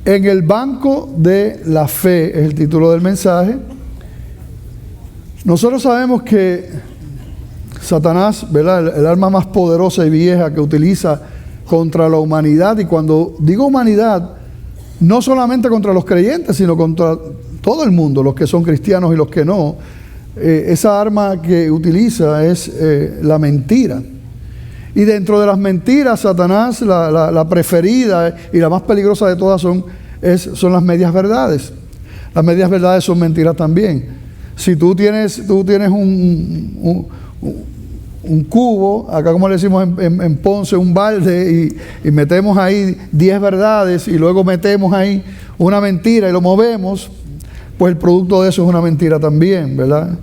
En el banco de la fe es el título del mensaje. Nosotros sabemos que Satanás, ¿verdad?, el arma más poderosa y vieja que utiliza contra la humanidad, y cuando digo humanidad, no solamente contra los creyentes, sino contra todo el mundo, los que son cristianos y los que no, esa arma que utiliza es la mentira. Y dentro de las mentiras, Satanás, la preferida y la más peligrosa de todas son las medias verdades. Las medias verdades son mentiras también. Si tú tienes un cubo, acá como le decimos en Ponce, un balde, y metemos ahí 10 verdades y luego metemos ahí una mentira y lo movemos, pues el producto de eso es una mentira también, ¿verdad?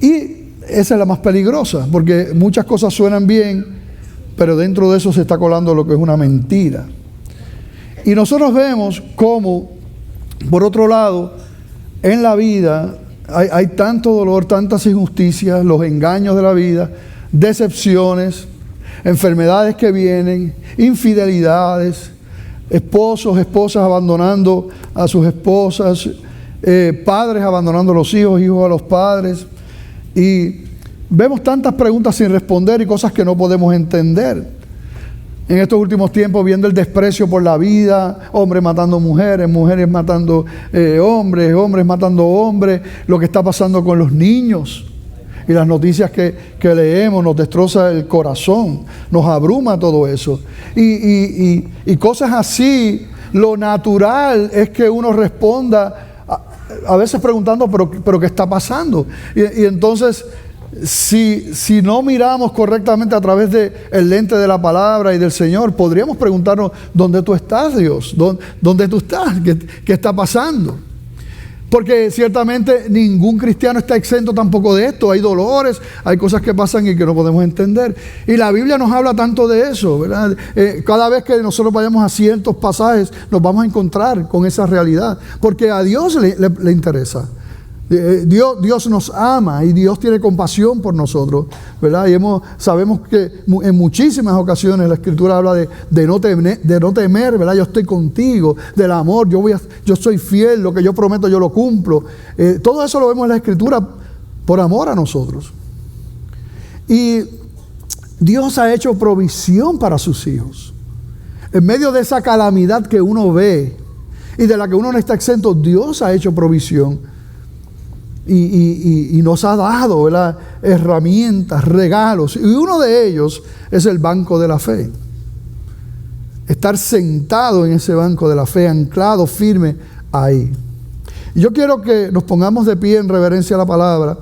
Y esa es la más peligrosa, porque muchas cosas suenan bien, pero dentro de eso se está colando lo que es una mentira. Y nosotros vemos cómo, por otro lado, en la vida hay tanto dolor, tantas injusticias, los engaños de la vida, decepciones, enfermedades que vienen, infidelidades, esposos, esposas abandonando a sus esposas, padres abandonando a los hijos, hijos a los padres. Y vemos tantas preguntas sin responder y cosas que no podemos entender. En estos últimos tiempos, viendo el desprecio por la vida, hombres matando mujeres, mujeres matando hombres, hombres matando hombres, lo que está pasando con los niños. Y las noticias que leemos nos destroza el corazón, nos abruma todo eso. Y cosas así, lo natural es que uno responda a veces preguntando, pero ¿qué está pasando? Y entonces, si no miramos correctamente a través del lente de la palabra y del Señor, podríamos preguntarnos, ¿dónde tú estás, Dios? ¿Dónde tú estás? ¿Qué está pasando? Porque ciertamente ningún cristiano está exento tampoco de esto. Hay dolores, hay cosas que pasan y que no podemos entender. Y la Biblia nos habla tanto de eso, ¿verdad? Cada vez que nosotros vayamos a ciertos pasajes, nos vamos a encontrar con esa realidad. Porque a Dios le interesa. Dios nos ama y Dios tiene compasión por nosotros, ¿verdad? Y sabemos que en muchísimas ocasiones la Escritura habla de no temer, ¿verdad? Yo estoy contigo, del amor, yo soy fiel, lo que yo prometo yo lo cumplo. Todo eso lo vemos en la Escritura por amor a nosotros. Y Dios ha hecho provisión para sus hijos. En medio de esa calamidad que uno ve y de la que uno no está exento, Dios ha hecho provisión. Y nos ha dado, ¿verdad?, herramientas, regalos, y uno de ellos es el banco de la fe. Estar sentado en ese banco de la fe, anclado firme ahí. Y yo quiero que nos pongamos de pie en reverencia a la palabra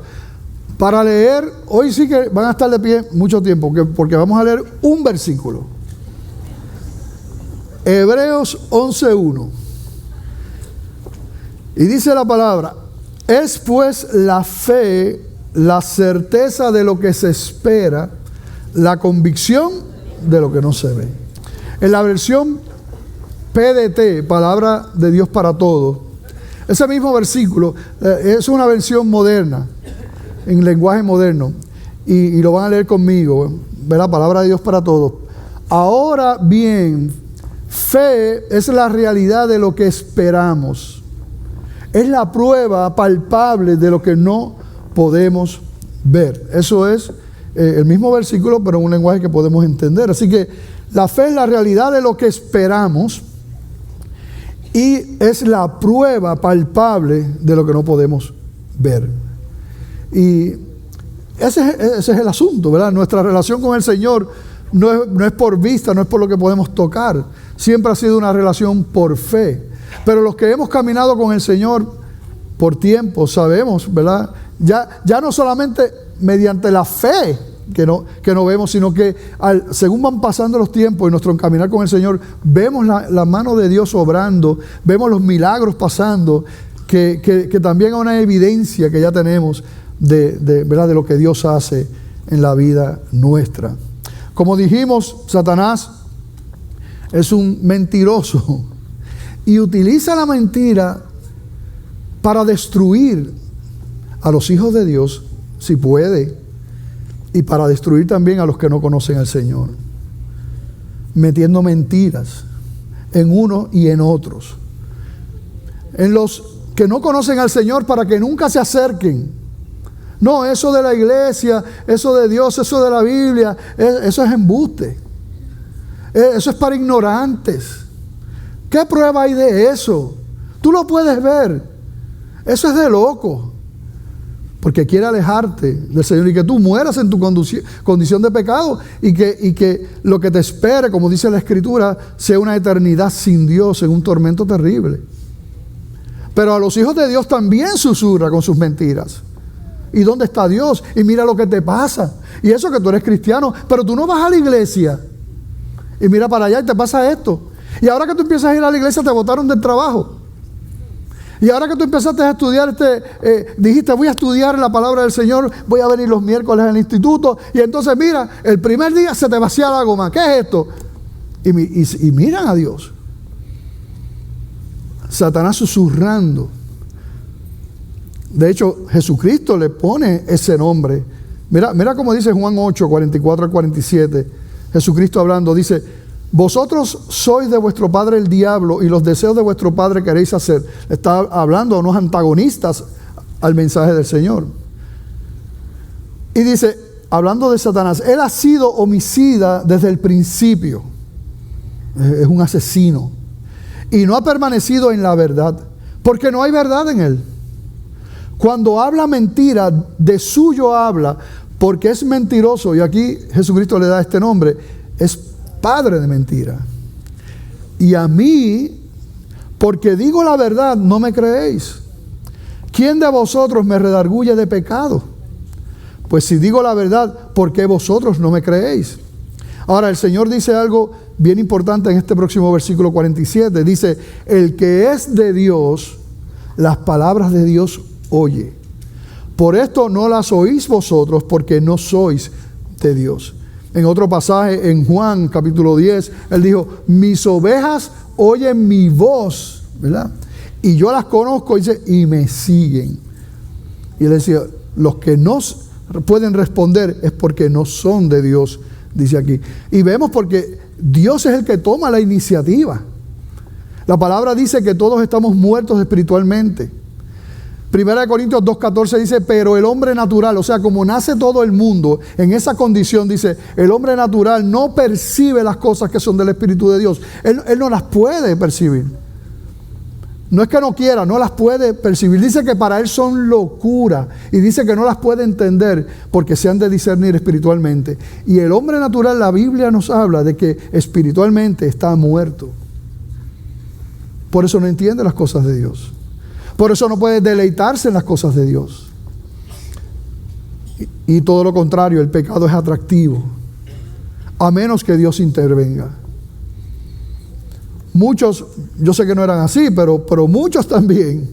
para leer. Hoy sí que van a estar de pie mucho tiempo, porque vamos a leer un versículo. Hebreos 11:1. Y dice la palabra: es pues la fe, la certeza de lo que se espera, la convicción de lo que no se ve. En la versión PDT, Palabra de Dios para Todos, ese mismo versículo es una versión moderna, en lenguaje moderno, y lo van a leer conmigo, ¿verdad? Palabra de Dios para Todos. Ahora bien, fe es la realidad de lo que esperamos. Es la prueba palpable de lo que no podemos ver. Eso es el mismo versículo, pero en un lenguaje que podemos entender. Así que la fe es la realidad de lo que esperamos y es la prueba palpable de lo que no podemos ver. Y ese es el asunto, ¿verdad? Nuestra relación con el Señor no es por vista, no es por lo que podemos tocar. Siempre ha sido una relación por fe. Pero los que hemos caminado con el Señor por tiempo sabemos, ¿verdad? Ya no solamente mediante la fe que no vemos, sino que según van pasando los tiempos y nuestro encaminar con el Señor, vemos la mano de Dios obrando, vemos los milagros pasando, que también hay una evidencia que ya tenemos ¿verdad?, de lo que Dios hace en la vida nuestra. Como dijimos, Satanás es un mentiroso y utiliza la mentira para destruir a los hijos de Dios, si puede, y para destruir también a los que no conocen al Señor, metiendo mentiras en unos y en otros, en los que no conocen al Señor, para que nunca se acerquen. No, eso de la iglesia, eso de Dios, eso de la Biblia, eso es embuste. Eso es para ignorantes. ¿Qué prueba hay de eso? Tú lo puedes ver. Eso es de loco. Porque quiere alejarte del Señor y que tú mueras en tu condición de pecado y que lo que te espere, como dice la Escritura, sea una eternidad sin Dios en un tormento terrible. Pero a los hijos de Dios también susurra con sus mentiras. ¿Y dónde está Dios? Y mira lo que te pasa. Y eso que tú eres cristiano, pero tú no vas a la iglesia. Y mira para allá y te pasa esto. Y ahora que tú empiezas a ir a la iglesia te botaron del trabajo. Y ahora que tú empezaste a estudiar, dijiste voy a estudiar la palabra del Señor, voy a venir los miércoles al instituto. Y entonces mira, el primer día se te vacía la goma. ¿Qué es esto? Y miran a Dios. Satanás susurrando. De hecho, Jesucristo le pone ese nombre. Mira cómo dice Juan 8, 44 al 47. Jesucristo hablando, dice: vosotros sois de vuestro padre el diablo y los deseos de vuestro padre queréis hacer. Está hablando a unos antagonistas al mensaje del Señor. Y dice, hablando de Satanás, él ha sido homicida desde el principio. Es un asesino. Y no ha permanecido en la verdad, porque no hay verdad en él. Cuando habla mentira, de suyo habla, porque es mentiroso. Y aquí Jesucristo le da este nombre. Es padre de mentira. Y a mí, porque digo la verdad, no me creéis. ¿Quién de vosotros me redarguye de pecado? Pues si digo la verdad, ¿por qué vosotros no me creéis? Ahora el Señor dice algo bien importante en este próximo versículo 47. Dice, el que es de Dios, las palabras de Dios oye. Por esto no las oís vosotros, porque no sois de Dios. En otro pasaje, en Juan capítulo 10, él dijo, mis ovejas oyen mi voz, ¿verdad? Y yo las conozco, dice, y me siguen. Y él decía, los que no pueden responder es porque no son de Dios, dice aquí. Y vemos porque Dios es el que toma la iniciativa. La palabra dice que todos estamos muertos espiritualmente. 1 Corintios 2:14 dice, pero el hombre natural, o sea, como nace todo el mundo, en esa condición dice, el hombre natural no percibe las cosas que son del Espíritu de Dios. Él no las puede percibir. No es que no quiera, no las puede percibir. Dice que para él son locura. Y dice que no las puede entender porque se han de discernir espiritualmente. Y el hombre natural, la Biblia nos habla de que espiritualmente está muerto. Por eso no entiende las cosas de Dios. Por eso no puede deleitarse en las cosas de Dios. Y todo lo contrario, el pecado es atractivo, a menos que Dios intervenga. Muchos, yo sé que no eran así, pero muchos también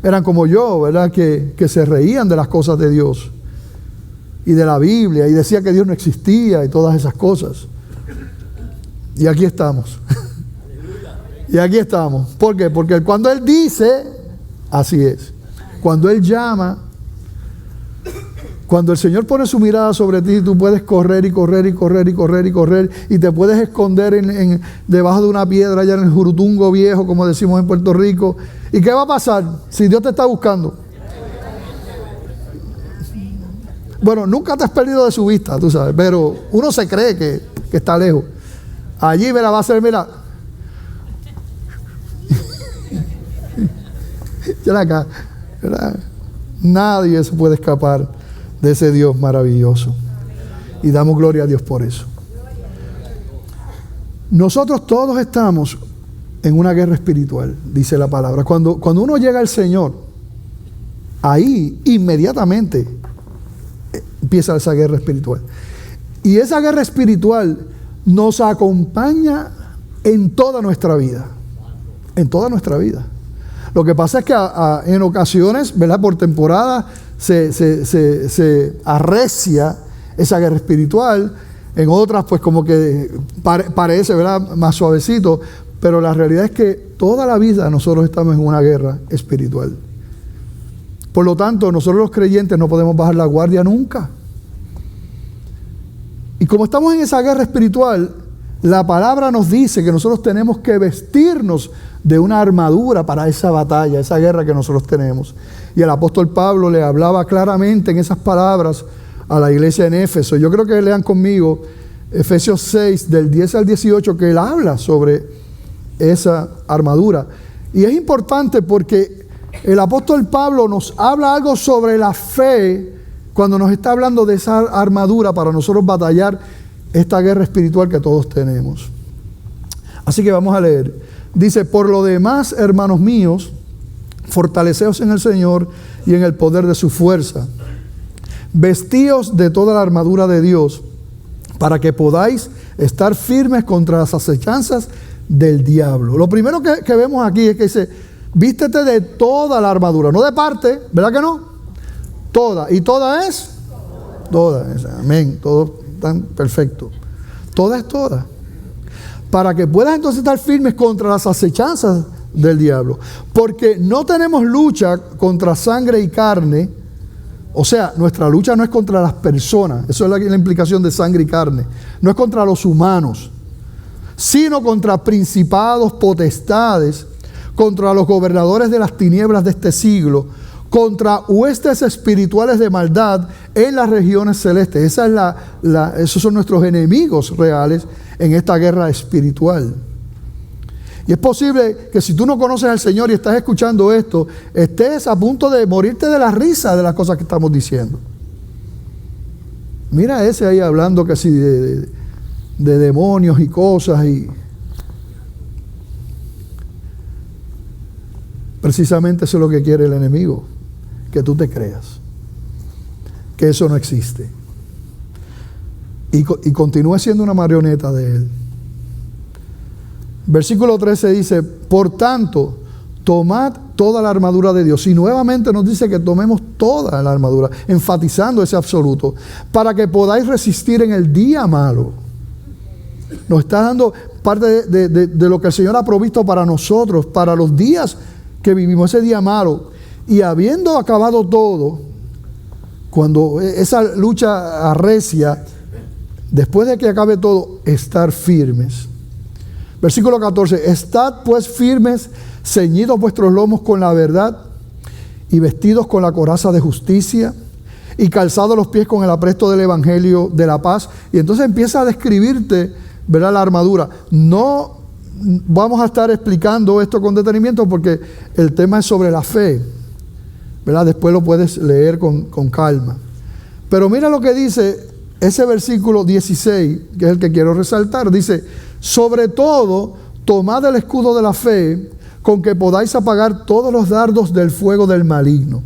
eran como yo, ¿verdad? Que se reían de las cosas de Dios y de la Biblia y decía que Dios no existía y todas esas cosas. Y aquí estamos. Y aquí estamos. ¿Por qué? Porque cuando Él dice, así es. Cuando Él llama, cuando el Señor pone su mirada sobre ti, tú puedes correr y correr y correr y correr y correr y te puedes esconder debajo de una piedra allá en el Jurutungo Viejo, como decimos en Puerto Rico. ¿Y qué va a pasar si Dios te está buscando? Bueno, nunca te has perdido de su vista, tú sabes, pero uno se cree que está lejos. Allí, mira, va a ser, mira. Acá, ¿verdad? Nadie se puede escapar de ese Dios maravilloso. Y damos gloria a Dios por eso. Nosotros todos estamos en una guerra espiritual, dice la palabra. Cuando uno llega al Señor, ahí inmediatamente empieza esa guerra espiritual. Y esa guerra espiritual nos acompaña en toda nuestra vida. En toda nuestra vida. Lo que pasa es que en ocasiones, ¿verdad?, por temporada se arrecia esa guerra espiritual. En otras, pues como que parece, ¿verdad?, más suavecito. Pero la realidad es que toda la vida nosotros estamos en una guerra espiritual. Por lo tanto, nosotros los creyentes no podemos bajar la guardia nunca. Y como estamos en esa guerra espiritual, la palabra nos dice que nosotros tenemos que vestirnos de una armadura para esa batalla, esa guerra que nosotros tenemos. Y el apóstol Pablo le hablaba claramente en esas palabras a la iglesia en Éfeso. Yo creo que lean conmigo Efesios 6, del 10 al 18, que él habla sobre esa armadura. Y es importante porque el apóstol Pablo nos habla algo sobre la fe cuando nos está hablando de esa armadura para nosotros batallar esta guerra espiritual que todos tenemos. Así que vamos a leer. Dice: por lo demás, hermanos míos, fortaleceos en el Señor y en el poder de su fuerza. Vestíos de toda la armadura de Dios, para que podáis estar firmes contra las acechanzas del diablo. Lo primero que vemos aquí es que dice: vístete de toda la armadura, no de parte, ¿verdad que no? Toda. ¿Y toda es? Toda. Amén. Todo tan perfecto. Toda es toda. Para que puedas entonces estar firmes contra las acechanzas del diablo. Porque no tenemos lucha contra sangre y carne. O sea, nuestra lucha no es contra las personas. Eso es la implicación de sangre y carne. No es contra los humanos, sino contra principados, potestades, contra los gobernadores de las tinieblas de este siglo, contra huestes espirituales de maldad en las regiones celestes. Esos son nuestros enemigos reales en esta guerra espiritual. Y es posible que si tú no conoces al Señor y estás escuchando esto, estés a punto de morirte de la risa de las cosas que estamos diciendo. Mira ese ahí hablando casi de demonios y cosas, y precisamente eso es lo que quiere el enemigo, que tú te creas que eso no existe y continúe siendo una marioneta de él. Versículo 13 dice: por tanto, tomad toda la armadura de Dios. Y nuevamente nos dice que tomemos toda la armadura, enfatizando ese absoluto, para que podáis resistir en el día malo. Nos está dando parte de lo que el Señor ha provisto para nosotros, para los días que vivimos, ese día malo. Y habiendo acabado todo, cuando esa lucha arrecia, después de que acabe todo, estar firmes. Versículo 14: estad pues firmes, ceñidos vuestros lomos con la verdad, y vestidos con la coraza de justicia, y calzados los pies con el apresto del evangelio de la paz. Y entonces empieza a describirte, ¿verdad?, la armadura. No vamos a estar explicando esto con detenimiento porque el tema es sobre la fe, ¿verdad? Después lo puedes leer con calma. Pero mira lo que dice ese versículo 16, que es el que quiero resaltar. Dice: sobre todo, tomad el escudo de la fe, con que podáis apagar todos los dardos del fuego del maligno.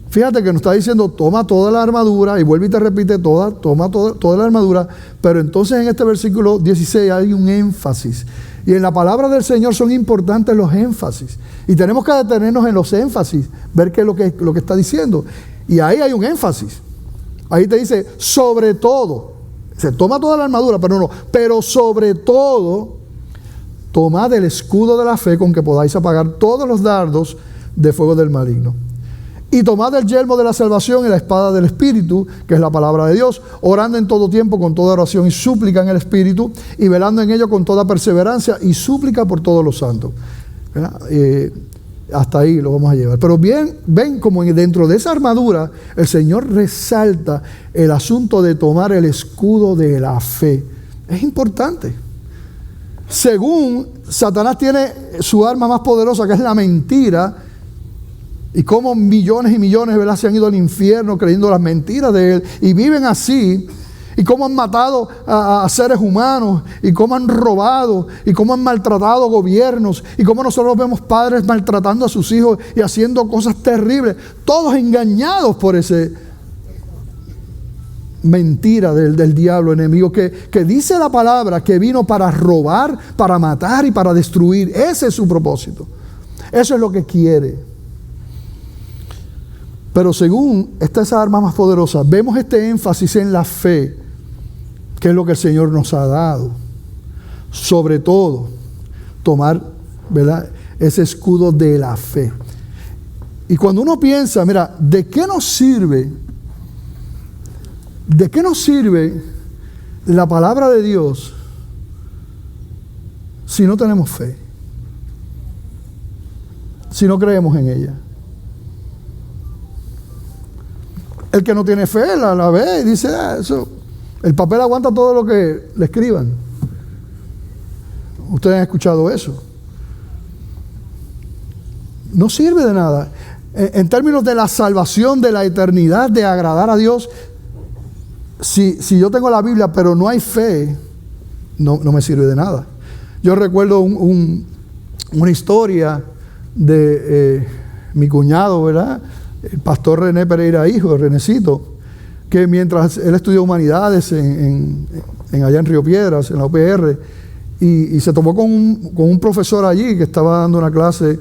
Fíjate que nos está diciendo: toma toda la armadura, y vuelve y te repite toma toda la armadura. Pero entonces en este versículo 16 hay un énfasis. Y en la palabra del Señor son importantes los énfasis. Y tenemos que detenernos en los énfasis, ver qué es lo que está diciendo. Y ahí hay un énfasis. Ahí te dice: sobre todo. Se toma toda la armadura, pero sobre todo, tomad el escudo de la fe, con que podáis apagar todos los dardos de fuego del maligno. Y tomad el yelmo de la salvación y la espada del Espíritu, que es la palabra de Dios, orando en todo tiempo con toda oración y súplica en el Espíritu, y velando en ello con toda perseverancia y súplica por todos los santos. Hasta ahí lo vamos a llevar. Pero bien, ven como dentro de esa armadura el Señor resalta el asunto de tomar el escudo de la fe. Es importante. Según Satanás tiene su arma más poderosa, que es la mentira, y cómo millones y millones, ¿verdad?, se han ido al infierno creyendo las mentiras de él y viven así, y cómo han matado a seres humanos, y cómo han robado, y cómo han maltratado gobiernos, y cómo nosotros vemos padres maltratando a sus hijos y haciendo cosas terribles, todos engañados por ese mentira del diablo enemigo, que dice la palabra que vino para robar, para matar y para destruir. Ese es su propósito. Eso es lo que quiere. Pero según estas armas más poderosas, vemos este énfasis en la fe, que es lo que el Señor nos ha dado. Sobre todo, tomar, ¿verdad?, ese escudo de la fe. Y cuando uno piensa, mira, ¿de qué nos sirve? ¿De qué nos sirve la palabra de Dios si no tenemos fe? Si no creemos en ella. El que no tiene fe la ve y dice, eso, el papel aguanta todo lo que le escriban. Ustedes han escuchado eso. No sirve de nada. En términos de la salvación, de la eternidad, de agradar a Dios, si yo tengo la Biblia pero no hay fe, no me sirve de nada. Yo recuerdo una historia de mi cuñado, ¿verdad?, el pastor René Pereira hijo, Renecito, que mientras él estudió humanidades allá en Río Piedras, en la UPR, y se tomó con un profesor allí que estaba dando una clase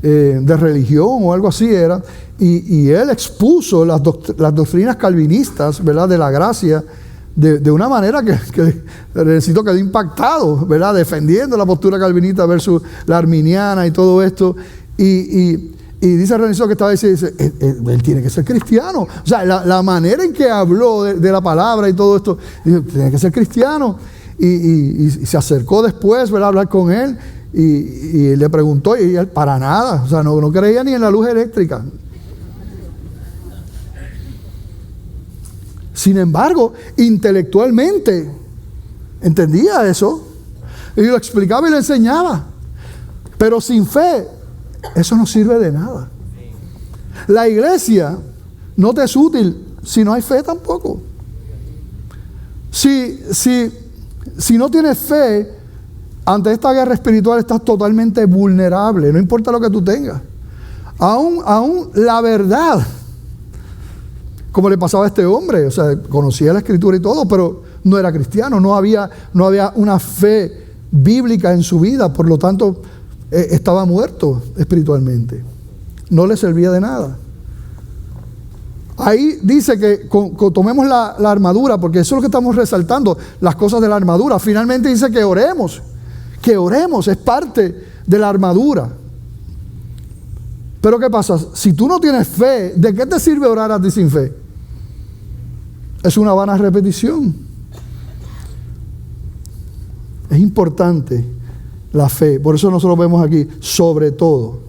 de religión o algo así era, y él expuso las doctrinas calvinistas, ¿verdad?, de la gracia, de una manera que Renecito quedó impactado, ¿verdad?, defendiendo la postura calvinista versus la arminiana y todo esto, y dice Renecito que estaba diciendo, él tiene que ser cristiano. O sea, la manera en que habló de la palabra y todo esto, dice, tiene que ser cristiano. Y se acercó después, ¿verdad?, a hablar con él, y le preguntó, y él para nada, o sea, no creía ni en la luz eléctrica. Sin embargo, intelectualmente entendía eso, y lo explicaba y lo enseñaba, pero sin fe eso no sirve de nada. La iglesia no te es útil si no hay fe tampoco. Si no tienes fe, ante esta guerra espiritual estás totalmente vulnerable, no importa lo que tú tengas. Aún la verdad, como le pasaba a este hombre, o sea, conocía la escritura y todo, pero no era cristiano, no había una fe bíblica en su vida, por lo tanto estaba muerto espiritualmente, no le servía de nada. Ahí dice que tomemos la armadura, porque eso es lo que estamos resaltando, las cosas de la armadura. Finalmente dice que oremos, es parte de la armadura. Pero ¿qué pasa? Si tú no tienes fe, ¿de qué te sirve orar a ti sin fe? Es una vana repetición. Es importante la fe, por eso nosotros vemos aquí, sobre todo,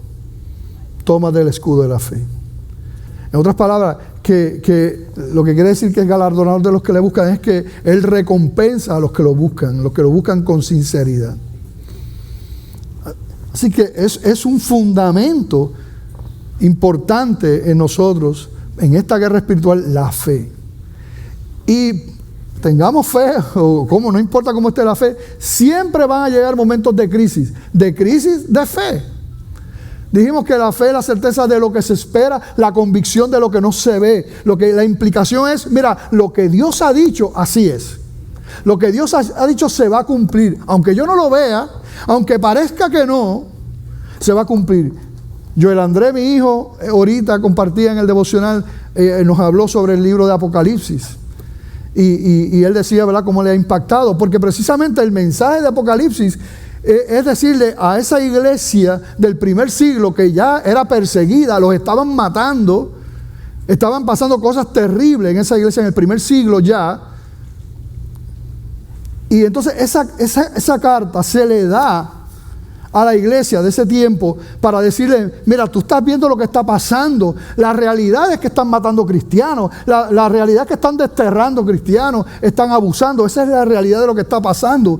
toma del escudo de la fe. En otras palabras, que lo que quiere decir que es galardonador de los que le buscan es que Él recompensa a los que lo buscan con sinceridad. Así que es un fundamento importante en nosotros, en esta guerra espiritual, la fe. Y tengamos fe, o como no importa cómo esté la fe, siempre van a llegar momentos de crisis de fe. Dijimos que la fe es la certeza de lo que se espera, la convicción de lo que no se ve. La implicación es, mira, lo que Dios ha dicho, así es. Lo que Dios ha dicho se va a cumplir. Aunque yo no lo vea, aunque parezca que no, se va a cumplir. Joel André, mi hijo, ahorita compartía en el devocional, nos habló sobre el libro de Apocalipsis. Y él decía, ¿verdad?, cómo le ha impactado. Porque precisamente el mensaje de Apocalipsis es decirle a esa iglesia del primer siglo que ya era perseguida, los estaban matando, estaban pasando cosas terribles en esa iglesia en el primer siglo ya. Y entonces esa carta se le da a la iglesia de ese tiempo para decirle, mira, tú estás viendo lo que está pasando, la realidad es que están matando cristianos, la realidad es que están desterrando cristianos, están abusando, esa es la realidad de lo que está pasando.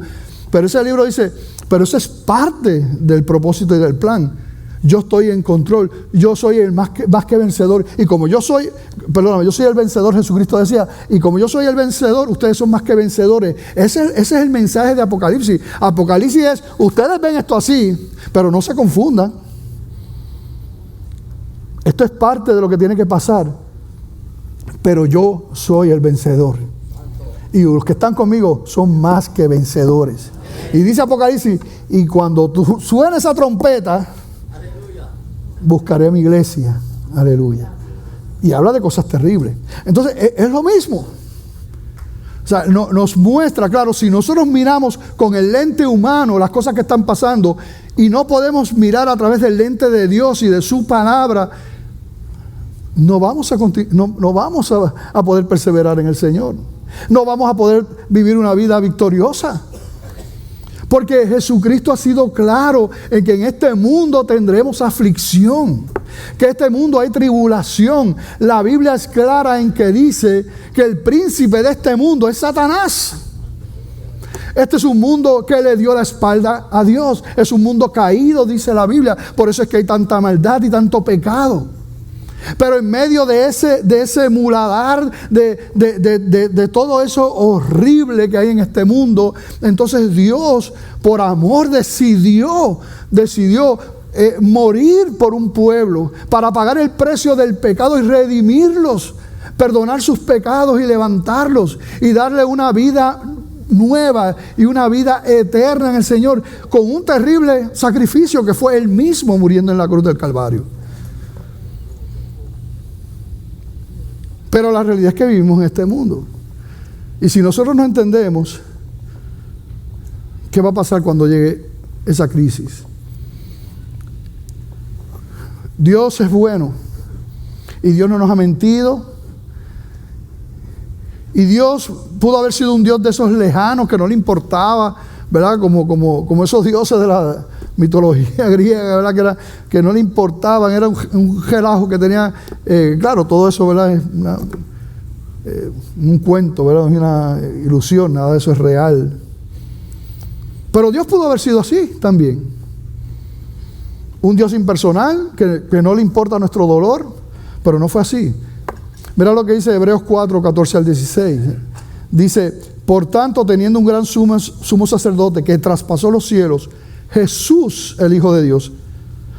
Pero ese libro dice, pero eso es parte del propósito y del plan. Yo estoy en control, yo soy el más que vencedor, y como yo soy el vencedor, Jesucristo decía, y como yo soy el vencedor, ustedes son más que vencedores. Ese es el mensaje de Apocalipsis. Apocalipsis es, ustedes ven esto así, pero no se confundan. Esto es parte de lo que tiene que pasar pero yo soy el vencedor. Y los que están conmigo son más que vencedores. Y dice Apocalipsis, y cuando suene esa trompeta, buscaré a mi iglesia. Aleluya. Y habla de cosas terribles. Entonces, es lo mismo. O sea, nos muestra, claro, si nosotros miramos con el lente humano las cosas que están pasando y no podemos mirar a través del lente de Dios y de su palabra, no vamos a poder perseverar en el Señor. No vamos a poder vivir una vida victoriosa. Porque Jesucristo ha sido claro en que en este mundo tendremos aflicción, que en este mundo hay tribulación. La Biblia es clara en que dice que el príncipe de este mundo es Satanás. Este es un mundo que le dio la espalda a Dios. Es un mundo caído, dice la Biblia. Por eso es que hay tanta maldad y tanto pecado. Pero en medio de ese muladar, de todo eso horrible que hay en este mundo, entonces Dios, por amor, decidió morir por un pueblo para pagar el precio del pecado y redimirlos, perdonar sus pecados y levantarlos y darle una vida nueva y una vida eterna en el Señor, con un terrible sacrificio que fue Él mismo muriendo en la cruz del Calvario. Pero la realidad es que vivimos en este mundo. Y si nosotros no entendemos qué va a pasar cuando llegue esa crisis. Dios es bueno. Y Dios no nos ha mentido. Y Dios pudo haber sido un Dios de esos lejanos que no le importaba, ¿verdad? Como esos dioses de la mitología griega, ¿verdad? Que no le importaban, era un relajo que tenía, claro, todo eso, ¿verdad? Es un cuento, ¿verdad? Es una ilusión, nada de eso es real. Pero Dios pudo haber sido así también. Un Dios impersonal, que no le importa nuestro dolor, pero no fue así. Mira lo que dice Hebreos 4, 14 al 16. Dice, por tanto, teniendo un gran sumo sacerdote que traspasó los cielos, Jesús, el Hijo de Dios,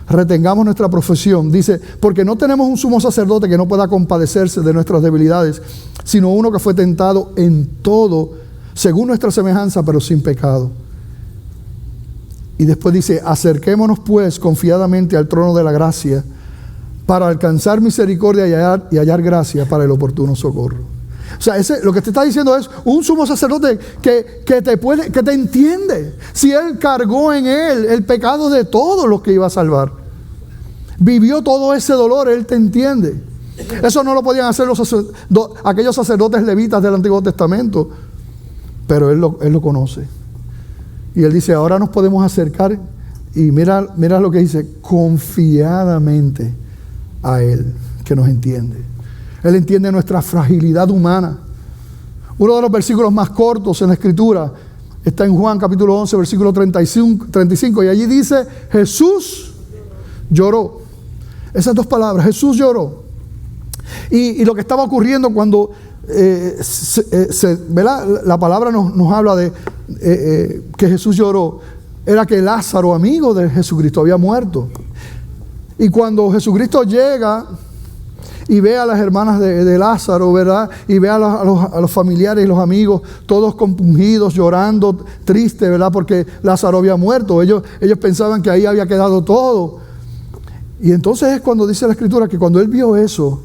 retengamos nuestra profesión. Dice, porque no tenemos un sumo sacerdote que no pueda compadecerse de nuestras debilidades, sino uno que fue tentado en todo, según nuestra semejanza, pero sin pecado. Y después dice, acerquémonos pues confiadamente al trono de la gracia, para alcanzar misericordia y hallar gracia para el oportuno socorro. O sea, lo que te está diciendo es un sumo sacerdote que te entiende. Si Él cargó en Él el pecado de todos los que iba a salvar, vivió todo ese dolor, Él te entiende. Eso no lo podían hacer aquellos sacerdotes levitas del Antiguo Testamento, pero Él lo conoce. Y Él dice, ahora nos podemos acercar y mira lo que dice, confiadamente a Él, que nos entiende. Él entiende nuestra fragilidad humana. Uno de los versículos más cortos en la Escritura está en Juan capítulo 11, versículo 35, y allí dice, Jesús lloró. Esas dos palabras, Jesús lloró. Y lo que estaba ocurriendo cuando ¿verdad? La palabra nos habla de que Jesús lloró, era que Lázaro, amigo de Jesucristo, había muerto. Y cuando Jesucristo llega y ve a las hermanas de Lázaro, ¿verdad? Y ve a los familiares y los amigos, todos compungidos, llorando, tristes, ¿verdad? Porque Lázaro había muerto. Ellos pensaban que ahí había quedado todo. Y entonces es cuando dice la Escritura que cuando Él vio eso,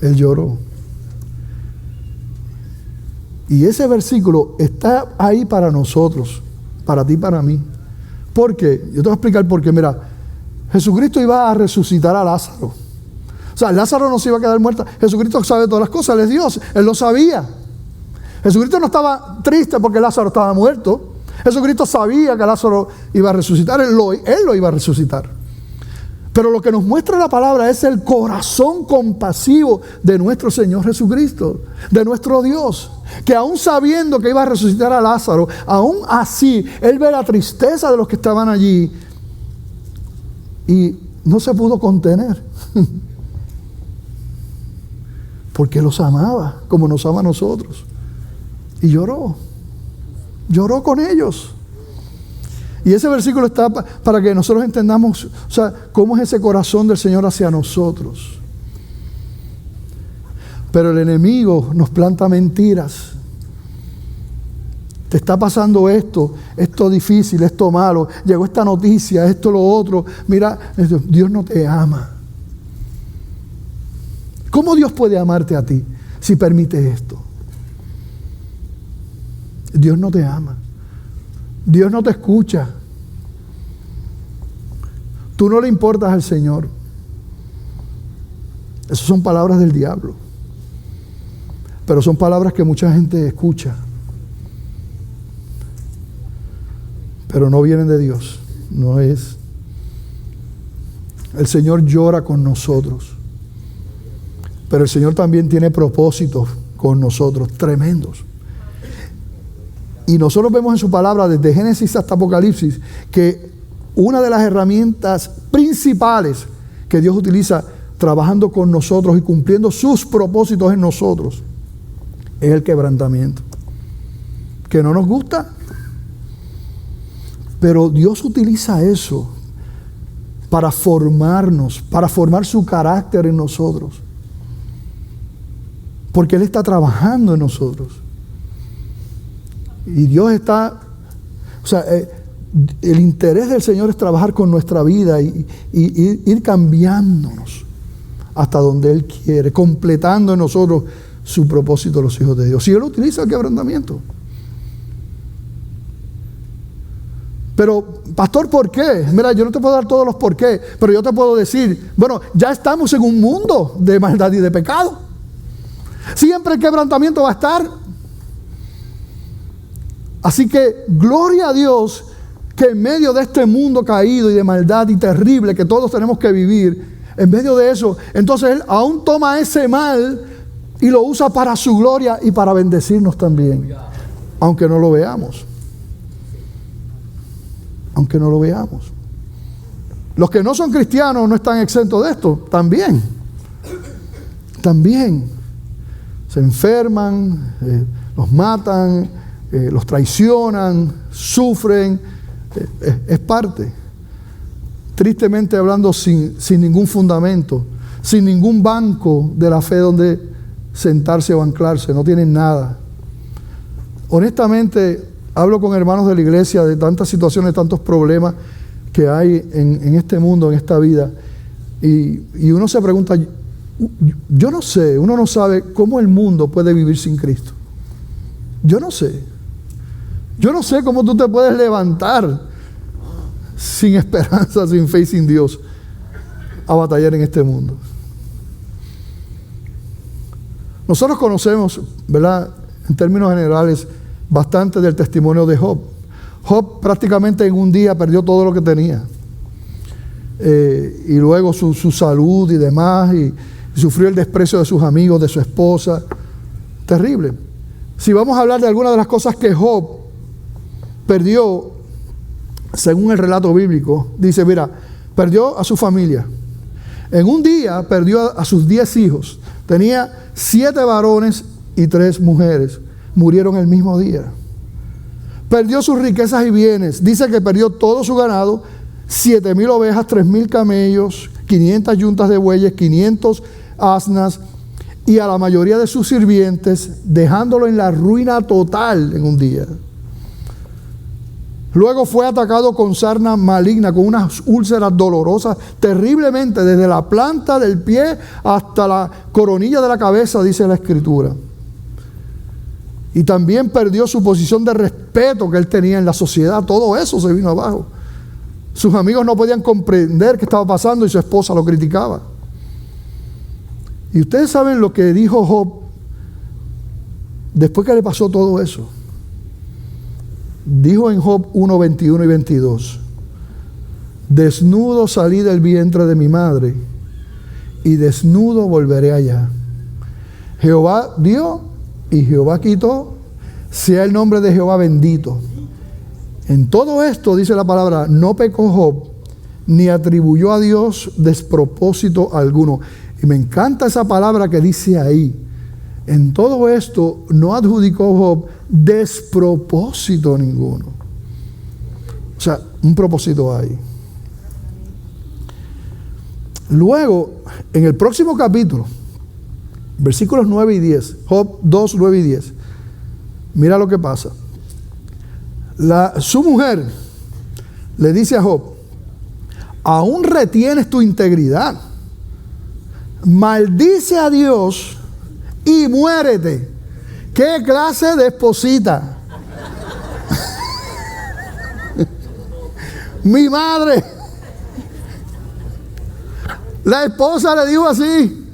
Él lloró. Y ese versículo está ahí para nosotros, para ti y para mí. ¿Por qué? Yo te voy a explicar por qué. Mira, Jesucristo iba a resucitar a Lázaro. O sea, Lázaro no se iba a quedar muerto. Jesucristo sabe todas las cosas, Él es Dios, Él lo sabía. Jesucristo no estaba triste porque Lázaro estaba muerto. Jesucristo sabía que Lázaro iba a resucitar, Él lo iba a resucitar. Pero lo que nos muestra la palabra es el corazón compasivo de nuestro Señor Jesucristo, de nuestro Dios, que aún sabiendo que iba a resucitar a Lázaro, aún así, Él ve la tristeza de los que estaban allí y no se pudo contener, porque los amaba como nos ama a nosotros, y lloró con ellos. Y ese versículo está para que nosotros entendamos, o sea, cómo es ese corazón del Señor hacia nosotros. Pero el enemigo nos planta mentiras. Te está pasando esto difícil, esto malo, llegó esta noticia, esto, lo otro. Mira, Dios no te ama. ¿Cómo Dios puede amarte a ti si permite esto? Dios no te ama. Dios no te escucha. Tú no le importas al Señor. Esas son palabras del diablo. Pero son palabras que mucha gente escucha. Pero no vienen de Dios. No es. El Señor llora con nosotros. Pero el Señor también tiene propósitos con nosotros, tremendos. Y nosotros vemos en su palabra, desde Génesis hasta Apocalipsis, que una de las herramientas principales que Dios utiliza trabajando con nosotros y cumpliendo sus propósitos en nosotros es el quebrantamiento. ¿Que no nos gusta? Pero Dios utiliza eso para formarnos, para formar su carácter en nosotros. Porque Él está trabajando en nosotros. Y Dios está, el interés del Señor es trabajar con nuestra vida y ir cambiándonos hasta donde Él quiere, completando en nosotros su propósito, los hijos de Dios. Y Él utiliza el quebrantamiento. Pero, pastor, ¿por qué? Mira, yo no te puedo dar todos los por qué, pero yo te puedo decir, bueno, ya estamos en un mundo de maldad y de pecado. Siempre el quebrantamiento va a estar. Así que, gloria a Dios, que en medio de este mundo caído y de maldad y terrible que todos tenemos que vivir, en medio de eso, entonces Él aún toma ese mal y lo usa para su gloria y para bendecirnos también, aunque no lo veamos. Aunque no lo veamos. Los que no son cristianos no están exentos de esto, también se enferman, los matan, los traicionan, sufren, es parte. Tristemente hablando, sin ningún fundamento, sin ningún banco de la fe donde sentarse o anclarse, no tienen nada. Honestamente, hablo con hermanos de la iglesia de tantas situaciones, tantos problemas que hay en este mundo, en esta vida, y uno se pregunta, yo no sé, uno no sabe cómo el mundo puede vivir sin Cristo. Yo no sé cómo tú te puedes levantar sin esperanza, sin fe y sin Dios a batallar en este mundo. Nosotros conocemos, ¿verdad?, en términos generales, bastante del testimonio de Job. Job prácticamente en un día perdió todo lo que tenía. Y luego su salud y demás, y sufrió el desprecio de sus amigos, de su esposa. Terrible. Si vamos a hablar de algunas de las cosas que Job perdió, según el relato bíblico, dice, mira, perdió a su familia. En un día perdió a sus 10 hijos. Tenía 7 varones y 3 mujeres. Murieron el mismo día. Perdió sus riquezas y bienes. Dice que perdió todo su ganado, 7,000 ovejas, 3,000 camellos, 500 yuntas de bueyes, 500 asnas, y a la mayoría de sus sirvientes, dejándolo en la ruina total en un día. Luego fue atacado con sarna maligna, con unas úlceras dolorosas, terriblemente, desde la planta del pie hasta la coronilla de la cabeza, dice la Escritura. Y también perdió su posición de respeto que él tenía en la sociedad. Todo eso se vino abajo. Sus amigos no podían comprender qué estaba pasando y su esposa lo criticaba. Y ustedes saben lo que dijo Job después que le pasó todo eso. Dijo en Job 1, 21 y 22: desnudo salí del vientre de mi madre y desnudo volveré allá. Jehová dio y Jehová quitó, sea el nombre de Jehová bendito. En todo esto, dice la palabra, no pecó Job, ni atribuyó a Dios despropósito alguno. Y me encanta esa palabra que dice ahí. En todo esto no adjudicó Job despropósito ninguno. O sea, un propósito hay. Luego, en el próximo capítulo, Versículos 9 y 10. Job 2, 9 y 10. Mira lo que pasa. Su mujer le dice a Job: aún retienes tu integridad. Maldice a Dios y muérete. ¿Qué clase de esposita? Mi madre. La esposa le dijo así.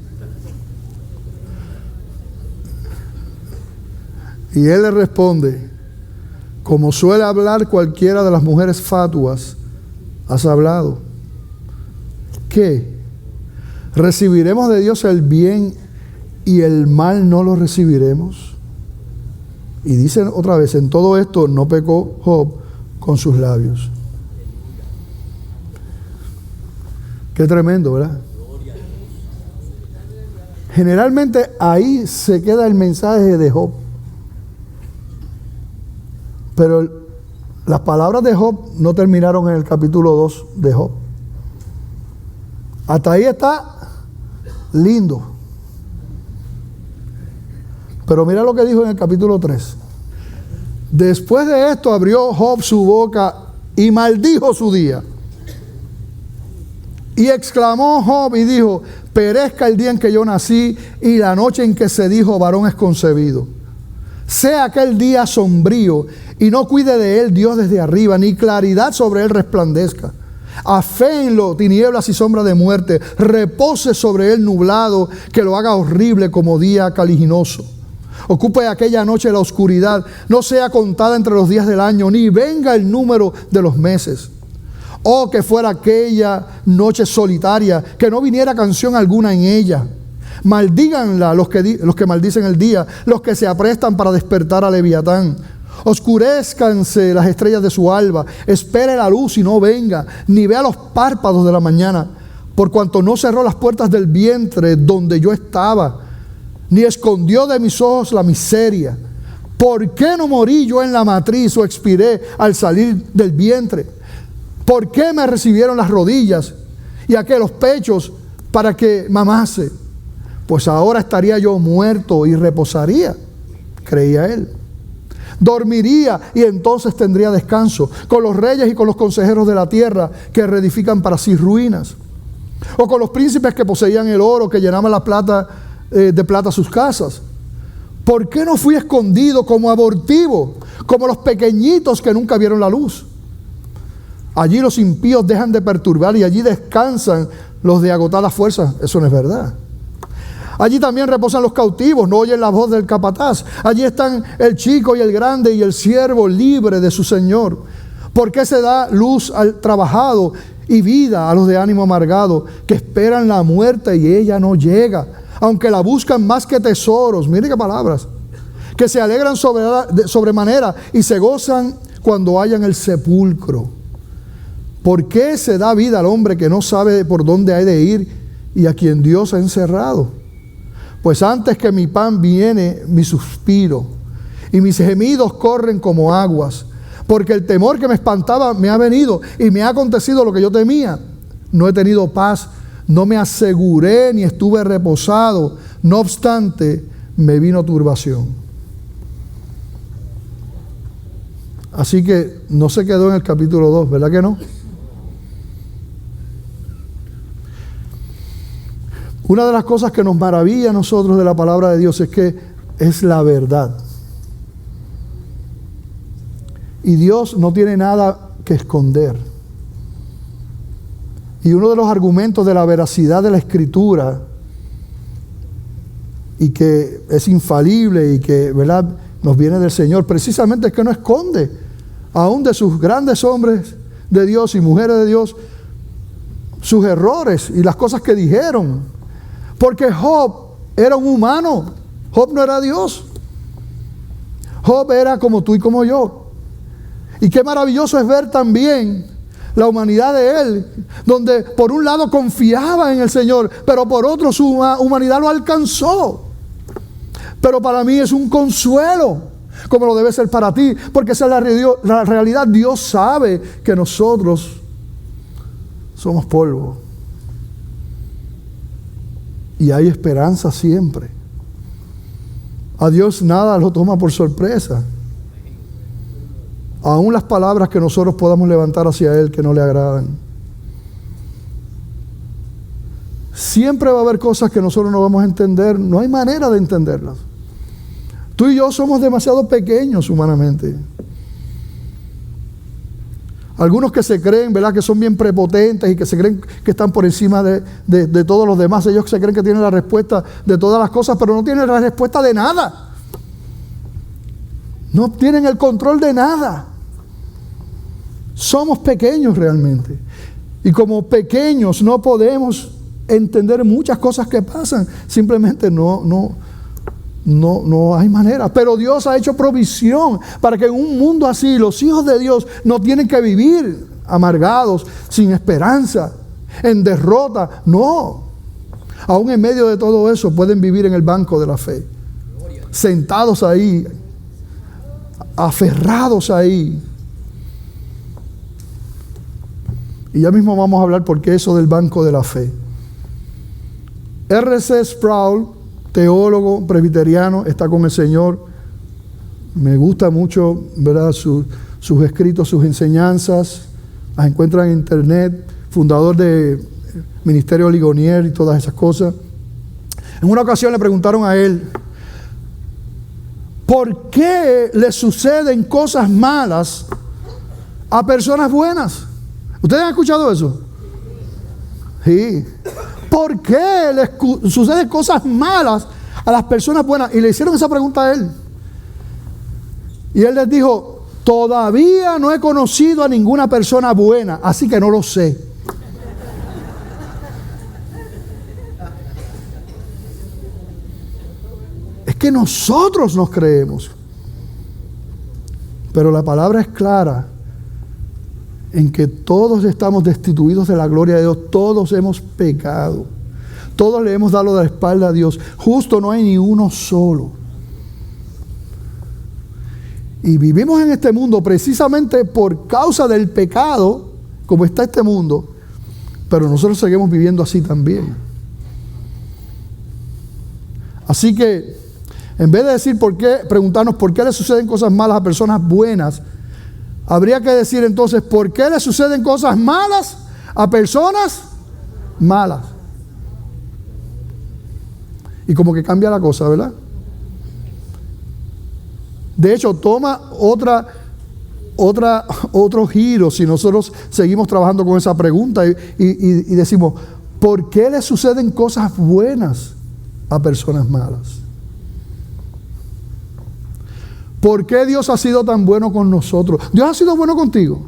Y él le responde: como suele hablar cualquiera de las mujeres fatuas, has hablado. ¿Qué? ¿Recibiremos de Dios el bien y el mal no lo recibiremos? Y dice otra vez: en todo esto no pecó Job con sus labios. Qué tremendo, ¿verdad? Generalmente ahí se queda el mensaje de Job. Pero las palabras de Job no terminaron en el capítulo 2 de Job. Hasta ahí está lindo. Pero mira lo que dijo en el capítulo 3. Después de esto abrió Job su boca y maldijo su día. Y exclamó Job y dijo: perezca el día en que yo nací y la noche en que se dijo varón es concebido. Sea aquel día sombrío y no cuide de él Dios desde arriba, ni claridad sobre él resplandezca. Aféenlo tinieblas y sombra de muerte, repose sobre él nublado, que lo haga horrible como día caliginoso. Ocupe aquella noche la oscuridad, no sea contada entre los días del año, ni venga el número de los meses. Oh, que fuera aquella noche solitaria, que no viniera canción alguna en ella. Maldíganla los que maldicen el día, los que se aprestan para despertar a Leviatán. Oscurezcanse las estrellas de su alba, espere la luz y no venga, ni vea los párpados de la mañana, por cuanto no cerró las puertas del vientre donde yo estaba, ni escondió de mis ojos la miseria. ¿Por qué no morí yo en la matriz o expiré al salir del vientre? ¿Por qué me recibieron las rodillas y aquellos pechos para que mamase? Pues ahora estaría yo muerto y reposaría, creía él. Dormiría y entonces tendría descanso con los reyes y con los consejeros de la tierra que reedifican para sí ruinas. O con los príncipes que poseían el oro, que llenaban la plata de plata sus casas. ¿Por qué no fui escondido como abortivo, como los pequeñitos que nunca vieron la luz? Allí los impíos dejan de perturbar y allí descansan los de agotadas fuerzas. Eso no es verdad. Allí también reposan los cautivos, no oyen la voz del capataz. Allí están el chico y el grande y el siervo libre de su señor. ¿Por qué se da luz al trabajado y vida a los de ánimo amargado, que esperan la muerte y ella no llega, aunque la buscan más que tesoros? Mire qué palabras. Que se alegran sobremanera y se gozan cuando hallan el sepulcro. ¿Por qué se da vida al hombre que no sabe por dónde ha de ir y a quien Dios ha encerrado? Pues antes que mi pan viene mi suspiro, y mis gemidos corren como aguas, porque el temor que me espantaba me ha venido, y me ha acontecido lo que yo temía. No he tenido paz, no me aseguré ni estuve reposado, no obstante me vino turbación. Así que no se quedó en el capítulo 2, ¿verdad que no? Una de las cosas que nos maravilla a nosotros de la palabra de Dios es que es la verdad. Y Dios no tiene nada que esconder. Y uno de los argumentos de la veracidad de la Escritura, y que es infalible y que, ¿verdad?, nos viene del Señor, precisamente es que no esconde, aún de sus grandes hombres de Dios y mujeres de Dios, sus errores y las cosas que dijeron. Porque Job era un humano. Job no era Dios. Job era como tú y como yo. Y qué maravilloso es ver también la humanidad de él, donde por un lado confiaba en el Señor, pero por otro su humanidad lo alcanzó. Pero para mí es un consuelo, como lo debe ser para ti, porque esa es la realidad. Dios sabe que nosotros somos polvo. Y hay esperanza siempre. A Dios nada lo toma por sorpresa. Aún las palabras que nosotros podamos levantar hacia Él que no le agradan. Siempre va a haber cosas que nosotros no vamos a entender. No hay manera de entenderlas. Tú y yo somos demasiado pequeños humanamente. Algunos que se creen, ¿verdad?, que son bien prepotentes y que se creen que están por encima de todos los demás. Ellos se creen que tienen la respuesta de todas las cosas, pero no tienen la respuesta de nada. No tienen el control de nada. Somos pequeños realmente. Y como pequeños no podemos entender muchas cosas que pasan. Simplemente no hay manera. Pero Dios ha hecho provisión para que en un mundo así los hijos de Dios no tienen que vivir amargados, sin esperanza, en derrota. No. Aún en medio de todo eso pueden vivir en el banco de la fe. Sentados ahí, aferrados ahí. Y ya mismo vamos a hablar por qué eso del banco de la fe. R.C. Sproul, teólogo presbiteriano, está con el Señor. Me gusta mucho, ¿verdad?, sus escritos, sus enseñanzas. Las encuentran en internet. Fundador de Ministerio Ligonier y todas esas cosas. En una ocasión le preguntaron a él: ¿por qué le suceden cosas malas a personas buenas? ¿Ustedes han escuchado eso? Sí. ¿Por qué le suceden cosas malas a las personas buenas? Y le hicieron esa pregunta a él. Y él les dijo: todavía no he conocido a ninguna persona buena, así que no lo sé. Es que nosotros nos creemos. Pero la palabra es clara en que todos estamos destituidos de la gloria de Dios. Todos hemos pecado. Todos le hemos dado la espalda a Dios. Justo no hay ni uno solo. Y vivimos en este mundo precisamente por causa del pecado, como está este mundo. Pero nosotros seguimos viviendo así también. Así que, en vez de decir preguntarnos por qué le suceden cosas malas a personas buenas, habría que decir entonces, ¿por qué le suceden cosas malas a personas malas? Y como que cambia la cosa, ¿verdad? De hecho, toma otro giro si nosotros seguimos trabajando con esa pregunta y decimos, ¿por qué le suceden cosas buenas a personas malas? ¿Por qué Dios ha sido tan bueno con nosotros? ¿Dios ha sido bueno contigo?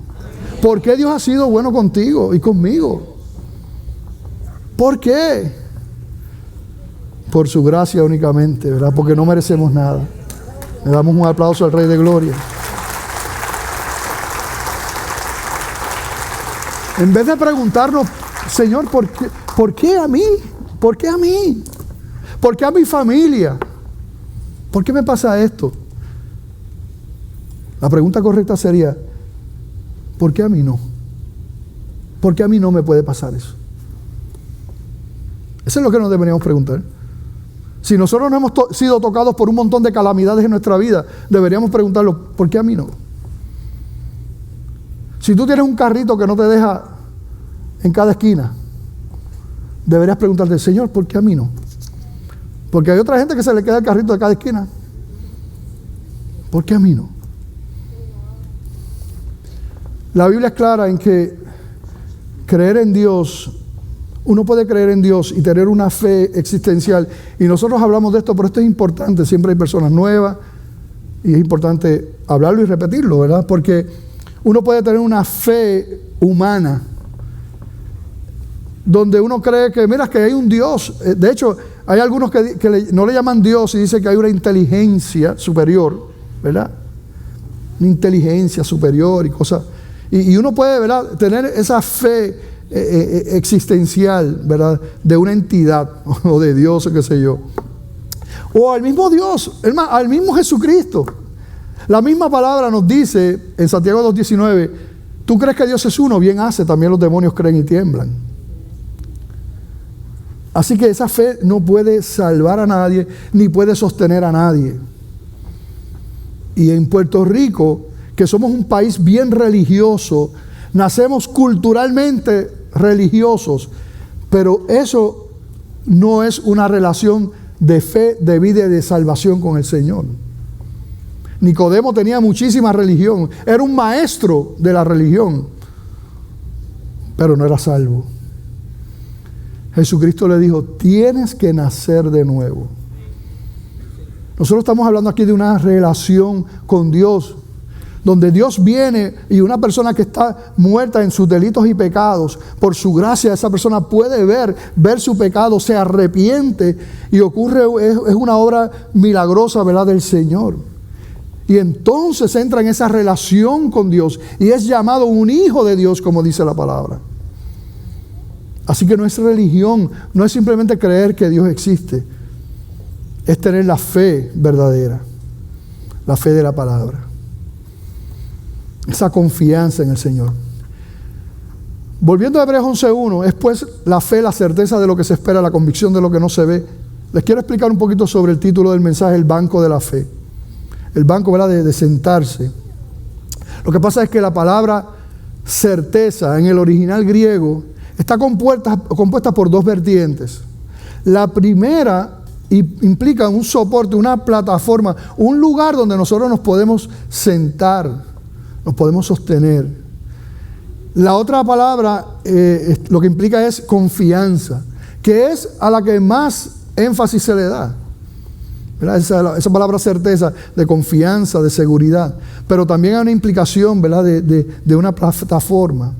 ¿Por qué Dios ha sido bueno contigo y conmigo? ¿Por qué? Por su gracia únicamente, ¿verdad? Porque no merecemos nada. Le damos un aplauso al Rey de Gloria. En vez de preguntarnos, Señor, ¿por qué a mí? ¿Por qué a mí? ¿Por qué a mi familia? ¿Por qué me pasa esto? La pregunta correcta sería, ¿por qué a mí no? ¿Por qué a mí no me puede pasar eso? Eso es lo que nos deberíamos preguntar. Si nosotros no hemos sido tocados por un montón de calamidades en nuestra vida, deberíamos preguntarlo, ¿por qué a mí no? Si tú tienes un carrito que no te deja en cada esquina, deberías preguntarte, Señor, ¿por qué a mí no? Porque hay otra gente que se le queda el carrito de cada esquina. ¿Por qué a mí no? La Biblia es clara en que creer en Dios, uno puede creer en Dios y tener una fe existencial. Y nosotros hablamos de esto, pero esto es importante. Siempre hay personas nuevas y es importante hablarlo y repetirlo, ¿verdad? Porque uno puede tener una fe humana donde uno cree que, mira, que hay un Dios. De hecho, hay algunos que no le llaman Dios y dicen que hay una inteligencia superior, ¿verdad? Una inteligencia superior y cosas. Y uno puede, ¿verdad?, tener esa fe existencial, ¿verdad?, de una entidad o de Dios o qué sé yo. O al mismo Dios, al mismo Jesucristo. La misma palabra nos dice en Santiago 2:19, tú crees que Dios es uno, bien hace, también los demonios creen y tiemblan. Así que esa fe no puede salvar a nadie, ni puede sostener a nadie. Y en Puerto Rico, que somos un país bien religioso, nacemos culturalmente religiosos, pero eso no es una relación de fe, de vida y de salvación con el Señor. Nicodemo tenía muchísima religión, era un maestro de la religión, pero no era salvo. Jesucristo le dijo, tienes que nacer de nuevo. Nosotros estamos hablando aquí de una relación con Dios, donde Dios viene y una persona que está muerta en sus delitos y pecados, por su gracia esa persona puede ver su pecado, se arrepiente y ocurre, es una obra milagrosa, ¿verdad?, del Señor. Y entonces entra en esa relación con Dios y es llamado un hijo de Dios, como dice la palabra. Así que no es religión, no es simplemente creer que Dios existe, es tener la fe verdadera, la fe de la palabra, esa confianza en el Señor. Volviendo a Hebreos 11:1, es pues la fe, la certeza de lo que se espera, la convicción de lo que no se ve. Les quiero explicar un poquito sobre el título del mensaje, el banco de la fe. El banco, ¿verdad?, de sentarse. Lo que pasa es que la palabra certeza en el original griego está compuesta por dos vertientes. La primera implica un soporte, una plataforma, un lugar donde nosotros nos podemos sentar, nos podemos sostener. La otra palabra lo que implica es confianza, que es a la que más énfasis se le da. Esa palabra certeza, de confianza, de seguridad, pero también hay una implicación, ¿verdad?, de una plataforma.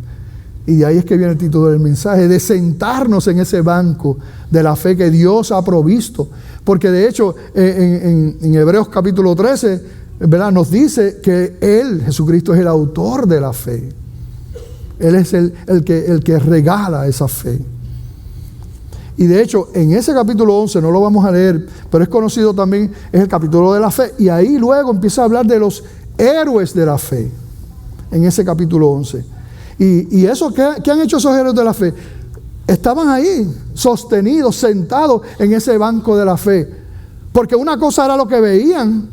Y de ahí es que viene el título del mensaje, de sentarnos en ese banco de la fe que Dios ha provisto. Porque de hecho, en Hebreos capítulo 13, ¿verdad?, nos dice que Él, Jesucristo, es el autor de la fe. Él es el que regala esa fe. Y de hecho, en ese capítulo 11, no lo vamos a leer, pero es conocido también, es el capítulo de la fe. Y ahí luego empieza a hablar de los héroes de la fe, en ese capítulo 11. Y eso, ¿qué han hecho esos héroes de la fe? Estaban ahí, sostenidos, sentados en ese banco de la fe. Porque una cosa era lo que veían.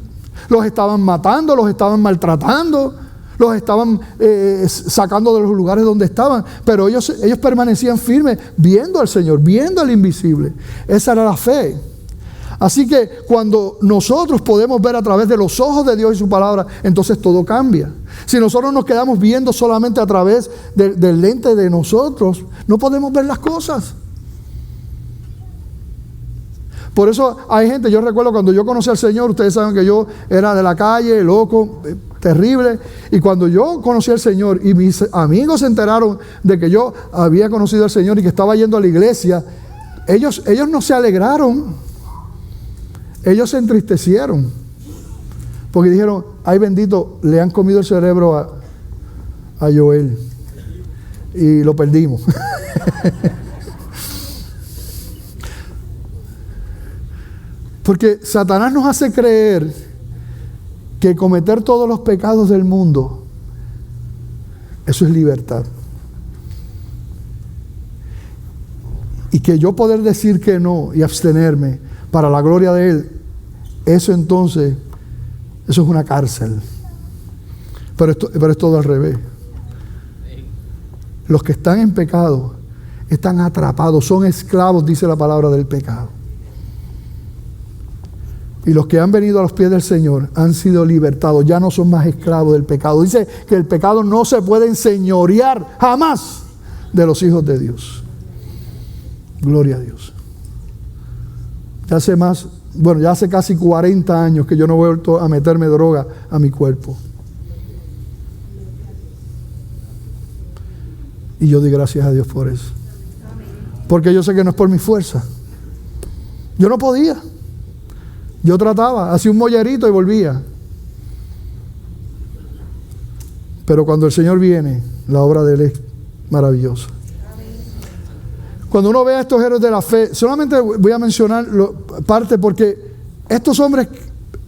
Los estaban matando, los estaban maltratando, los estaban sacando de los lugares donde estaban. Pero ellos permanecían firmes, viendo al Señor, viendo al invisible. Esa era la fe. Así que cuando nosotros podemos ver a través de los ojos de Dios y su palabra, entonces todo cambia. Si nosotros nos quedamos viendo solamente a través del lente de nosotros, no podemos ver las cosas. Por eso hay gente, yo recuerdo cuando yo conocí al Señor, ustedes saben que yo era de la calle, loco, terrible, y cuando yo conocí al Señor y mis amigos se enteraron de que yo había conocido al Señor y que estaba yendo a la iglesia, ellos no se alegraron. Ellos se entristecieron porque dijeron, ay bendito, le han comido el cerebro a Joel y lo perdimos. Porque Satanás nos hace creer que cometer todos los pecados del mundo, eso es libertad. Y que yo poder decir que no y abstenerme para la gloria de Él, eso entonces, eso es una cárcel. Pero es todo al revés. Los que están en pecado están atrapados, son esclavos, dice la palabra, del pecado. Y los que han venido a los pies del Señor han sido libertados, ya no son más esclavos del pecado. Dice que el pecado no se puede enseñorear jamás de los hijos de Dios. Gloria a Dios. Ya hace casi 40 años que yo no he vuelto a meterme droga a mi cuerpo. Y yo doy gracias a Dios por eso. Porque yo sé que no es por mi fuerza. Yo no podía. Yo trataba, hacía un mollerito y volvía. Pero cuando el Señor viene, la obra de Él es maravillosa. Cuando uno ve a estos héroes de la fe, solamente voy a mencionar parte porque estos hombres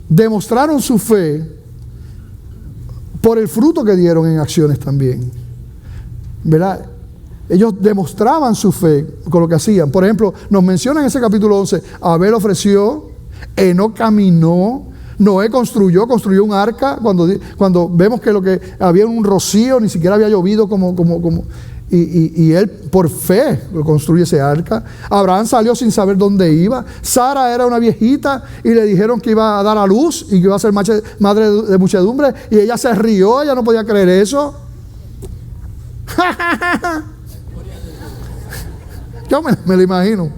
demostraron su fe por el fruto que dieron en acciones también, ¿verdad? Ellos demostraban su fe con lo que hacían. Por ejemplo, nos menciona en ese capítulo 11, Abel ofreció, Enoc caminó, Noé construyó un arca, cuando vemos que lo que había un rocío, ni siquiera había llovido y él por fe construye ese arca. Abraham salió sin saber dónde iba. Sara era una viejita y le dijeron que iba a dar a luz y que iba a ser madre de muchedumbre, y ella se rió, ella no podía creer eso. Yo me lo imagino.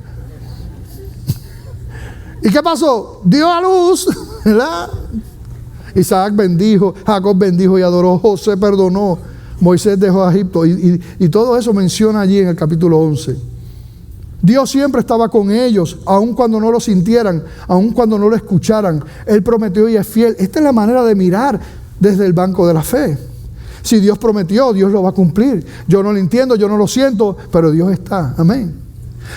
¿Y qué pasó? Dio a luz, ¿verdad? Isaac bendijo, Jacob bendijo y adoró, José perdonó, Moisés dejó a Egipto, y todo eso menciona allí en el capítulo 11. Dios siempre estaba con ellos, aun cuando no lo sintieran, aun cuando no lo escucharan. Él prometió y es fiel. Esta es la manera de mirar desde el banco de la fe. Si Dios prometió, Dios lo va a cumplir. Yo no lo entiendo, yo no lo siento, pero Dios está. Amén.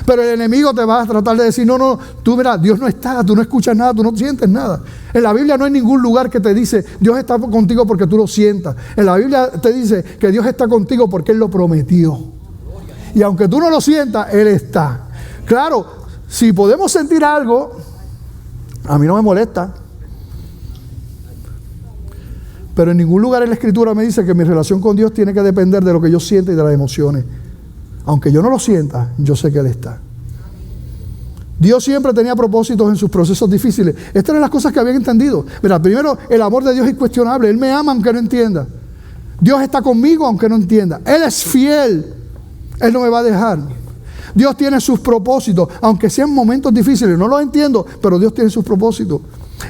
Pero el enemigo te va a tratar de decir, no, tú mira, Dios no está, tú no escuchas nada, tú no sientes nada. En la Biblia no hay ningún lugar que te dice, Dios está contigo porque tú lo sientas. En la Biblia te dice que Dios está contigo porque Él lo prometió. Y aunque tú no lo sientas, Él está. Claro, si podemos sentir algo, a mí no me molesta. Pero en ningún lugar en la Escritura me dice que mi relación con Dios tiene que depender de lo que yo siento y de las emociones. Aunque yo no lo sienta, yo sé que Él está. Dios siempre tenía propósitos en sus procesos difíciles. Estas eran las cosas que habían entendido. Mira, primero, el amor de Dios es incuestionable. Él me ama aunque no entienda. Dios está conmigo aunque no entienda. Él es fiel. Él no me va a dejar. Dios tiene sus propósitos, aunque sean momentos difíciles. No los entiendo, pero Dios tiene sus propósitos.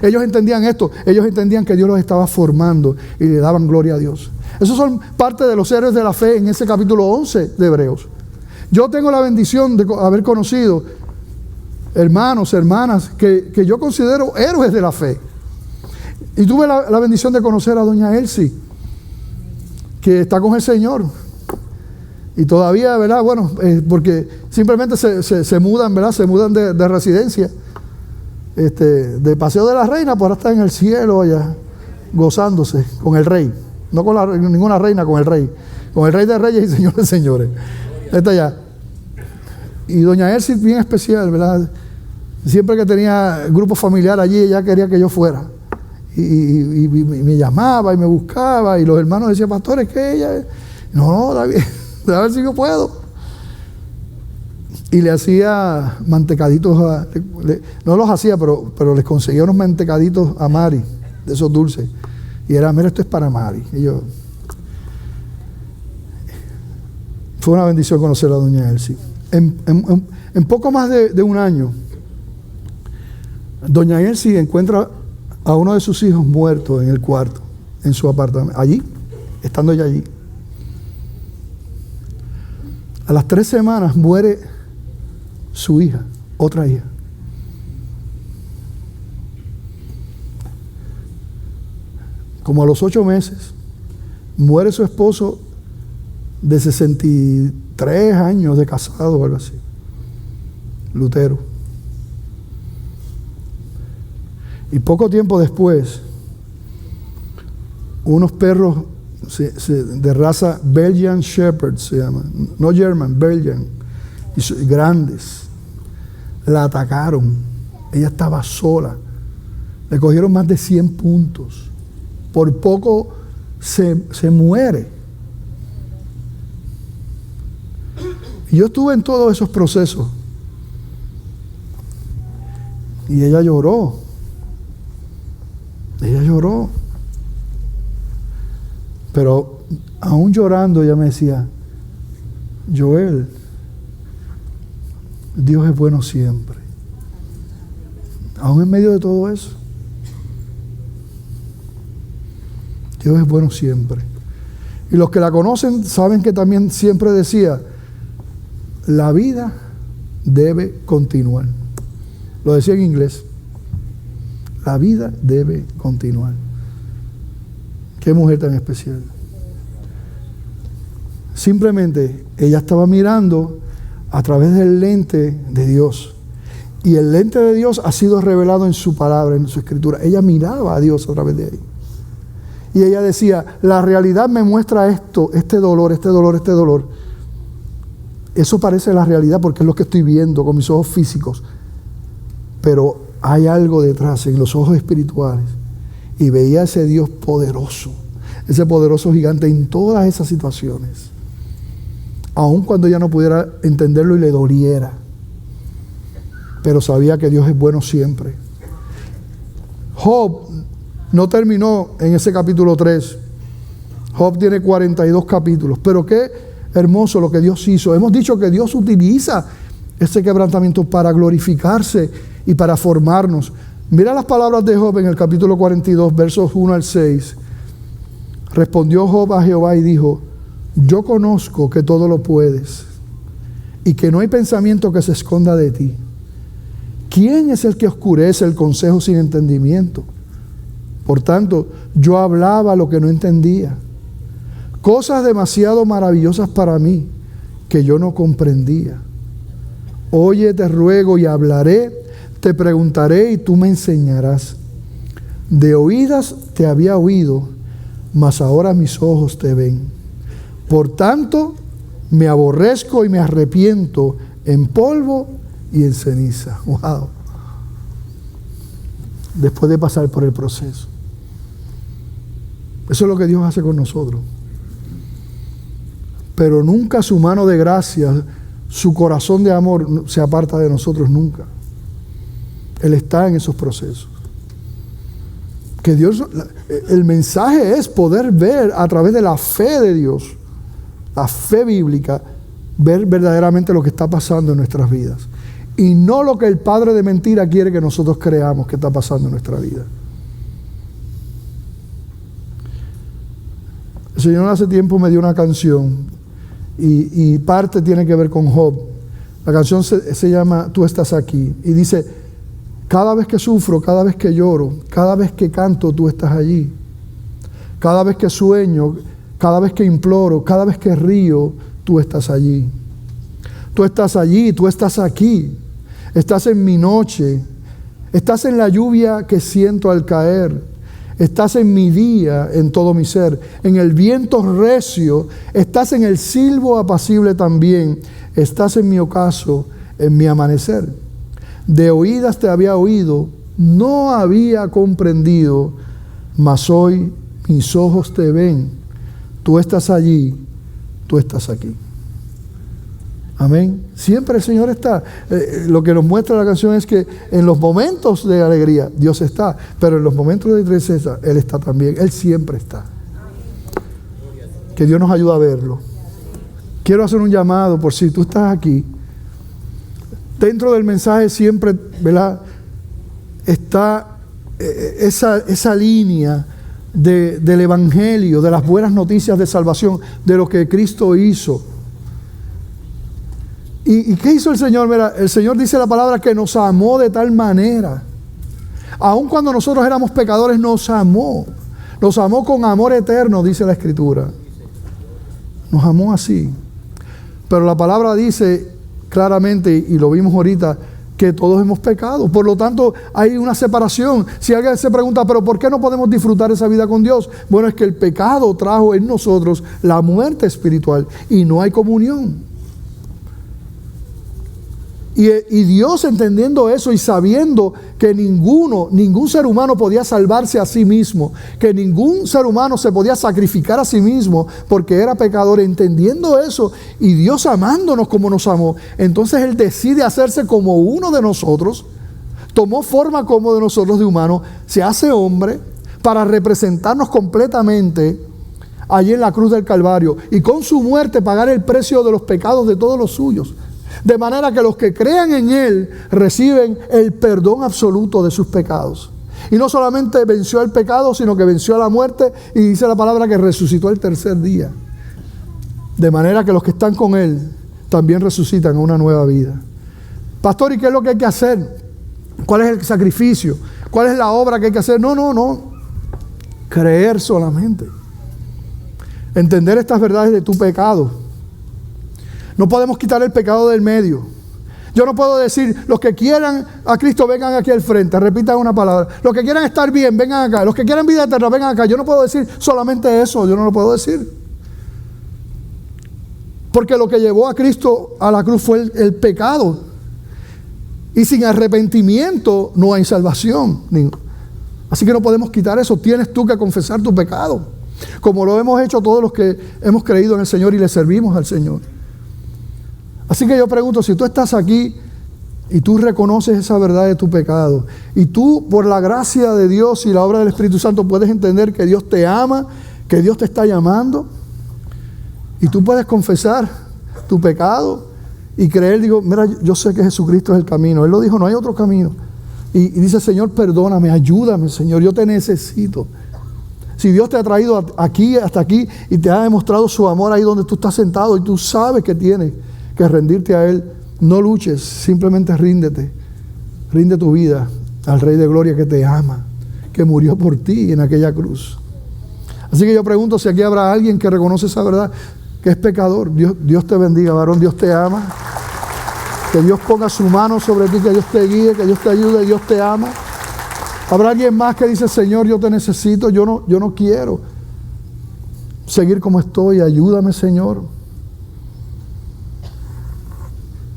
Ellos entendían esto. Ellos entendían que Dios los estaba formando y le daban gloria a Dios. Esos son parte de los héroes de la fe en ese capítulo 11 de Hebreos. Yo tengo la bendición de haber conocido hermanos, hermanas que yo considero héroes de la fe. Y tuve la bendición de conocer a doña Elsie, que está con el Señor. Y todavía, ¿verdad? Bueno, porque simplemente se mudan, ¿verdad? Se mudan de residencia. De Paseo de la Reina, por ahora está en el cielo allá, gozándose con el rey. No con ninguna reina, con el rey. Con el Rey de Reyes y Señor de Señores. Está allá. Y doña Elsie bien especial, ¿verdad? Siempre que tenía grupo familiar allí, ella quería que yo fuera. Y me llamaba y me buscaba. Y los hermanos decían, pastor, es que ella... No, David, a ver si yo puedo. Y le hacía mantecaditos, no los hacía, pero les conseguía unos mantecaditos a Mari, de esos dulces. Y era, mira, esto es para Mari. Y yo... Fue una bendición conocer a doña Elsie. En poco más de un año, doña Elsie encuentra a uno de sus hijos muerto en el cuarto, en su apartamento, allí, estando ella allí. A las 3 semanas muere su hija, otra hija. Como a los 8 meses, muere su esposo de 63 años de casado o algo así, Lutero. Y poco tiempo después, unos perros de raza Belgian Shepherd se llaman, no German, Belgian, y grandes, la atacaron. Ella estaba sola, le cogieron más de 100 puntos, por poco se muere. Y yo estuve en todos esos procesos y ella lloró, pero aún llorando ella me decía, Joel, Dios es bueno siempre, aún en medio de todo eso, Dios es bueno siempre. Y los que la conocen saben que también siempre decía, la vida debe continuar. Lo decía en inglés. La vida debe continuar. Qué mujer tan especial. Simplemente ella estaba mirando a través del lente de Dios. Y el lente de Dios ha sido revelado en su palabra, en su escritura. Ella miraba a Dios a través de ahí. Y ella decía, la realidad me muestra esto, este dolor. Eso parece la realidad porque es lo que estoy viendo con mis ojos físicos. Pero hay algo detrás en los ojos espirituales. Y veía a ese Dios poderoso, ese poderoso gigante en todas esas situaciones. Aun cuando ella no pudiera entenderlo y le doliera. Pero sabía que Dios es bueno siempre. Job no terminó en ese capítulo 3. Job tiene 42 capítulos. Pero qué hermoso lo que Dios hizo. Hemos dicho que Dios utiliza este quebrantamiento para glorificarse y para formarnos. Mira las palabras de Job en el capítulo 42, versos 1 al 6. Respondió Job a Jehová y dijo: yo conozco que todo lo puedes y que no hay pensamiento que se esconda de ti. ¿Quién es el que oscurece el consejo sin entendimiento? Por tanto, yo hablaba lo que no entendía. Cosas demasiado maravillosas para mí que yo no comprendía. Oye, te ruego y hablaré, te preguntaré y tú me enseñarás. De oídas te había oído, mas ahora mis ojos te ven. Por tanto, me aborrezco y me arrepiento en polvo y en ceniza. Wow. Después de pasar por el proceso. Eso es lo que Dios hace con nosotros. Pero nunca su mano de gracia, su corazón de amor se aparta de nosotros nunca. Él está en esos procesos. Que Dios, el mensaje es poder ver a través de la fe de Dios, la fe bíblica, ver verdaderamente lo que está pasando en nuestras vidas. Y no lo que el padre de mentira quiere que nosotros creamos que está pasando en nuestra vida. El Señor hace tiempo me dio una canción y parte tiene que ver con Job. La canción se llama Tú estás aquí y dice: cada vez que sufro, cada vez que lloro, cada vez que canto, tú estás allí. Cada vez que sueño, cada vez que imploro, cada vez que río, tú estás allí. Tú estás allí, tú estás aquí. Estás en mi noche. Estás en la lluvia que siento al caer. Estás en mi día, en todo mi ser. En el viento recio. Estás en el silbo apacible también. Estás en mi ocaso, en mi amanecer. De oídas te había oído, no había comprendido, mas hoy mis ojos te ven. Tú estás allí, tú estás aquí. Amén. Siempre el Señor está. Lo que nos muestra la canción es que en los momentos de alegría Dios está, pero en los momentos de tristeza Él está también. Él siempre está. Que Dios nos ayude a verlo. Quiero hacer un llamado por si tú estás aquí. Dentro del mensaje siempre, ¿verdad?, está esa línea del Evangelio, de las buenas noticias de salvación, de lo que Cristo hizo. ¿Y qué hizo el Señor? Mira, el Señor dice la palabra que nos amó de tal manera. Aun cuando nosotros éramos pecadores, nos amó. Nos amó con amor eterno, dice la Escritura. Nos amó así. Pero la palabra dice claramente, y lo vimos ahorita, que todos hemos pecado. Por lo tanto, hay una separación. Si alguien se pregunta, ¿pero por qué no podemos disfrutar esa vida con Dios? Bueno, es que el pecado trajo en nosotros la muerte espiritual y no hay comunión. Y Dios, entendiendo eso y sabiendo que ningún ser humano podía salvarse a sí mismo, que ningún ser humano se podía sacrificar a sí mismo porque era pecador, entendiendo eso y Dios amándonos como nos amó, entonces Él decide hacerse como uno de nosotros, tomó forma como de nosotros de humano, se hace hombre para representarnos completamente allí en la cruz del Calvario y con su muerte pagar el precio de los pecados de todos los suyos. De manera que los que crean en Él reciben el perdón absoluto de sus pecados. Y no solamente venció el pecado, sino que venció a la muerte y dice la palabra que resucitó el tercer día. De manera que los que están con Él también resucitan a una nueva vida. Pastor, ¿y qué es lo que hay que hacer? ¿Cuál es el sacrificio? ¿Cuál es la obra que hay que hacer? No. Creer solamente. Entender estas verdades de tu pecado. No podemos quitar el pecado del medio. Yo no puedo decir, los que quieran a Cristo vengan aquí al frente, repitan una palabra. Los que quieran estar bien, vengan acá. Los que quieran vida eterna, vengan acá. Yo no puedo decir solamente eso, yo no lo puedo decir. Porque lo que llevó a Cristo a la cruz fue el pecado. Y sin arrepentimiento no hay salvación. Así que no podemos quitar eso. Tienes tú que confesar tu pecado, como lo hemos hecho todos los que hemos creído en el Señor y le servimos al Señor. Así que yo pregunto, si tú estás aquí y tú reconoces esa verdad de tu pecado, y tú por la gracia de Dios y la obra del Espíritu Santo puedes entender que Dios te ama, que Dios te está llamando, y tú puedes confesar tu pecado y creer, digo, mira, yo sé que Jesucristo es el camino. Él lo dijo, no hay otro camino. Y dice, Señor, perdóname, ayúdame, Señor, yo te necesito. Si Dios te ha traído aquí, hasta aquí, y te ha demostrado su amor ahí donde tú estás sentado, y tú sabes que tienes que rendirte a Él, no luches, simplemente ríndete. Rinde tu vida al Rey de Gloria que te ama, que murió por ti en aquella cruz. Así que yo pregunto si aquí habrá alguien que reconoce esa verdad, que es pecador. Dios te bendiga, varón, Dios te ama. Que Dios ponga su mano sobre ti, que Dios te guíe, que Dios te ayude, Dios te ama. Habrá alguien más que dice, Señor, yo te necesito, yo no quiero seguir como estoy, ayúdame, Señor.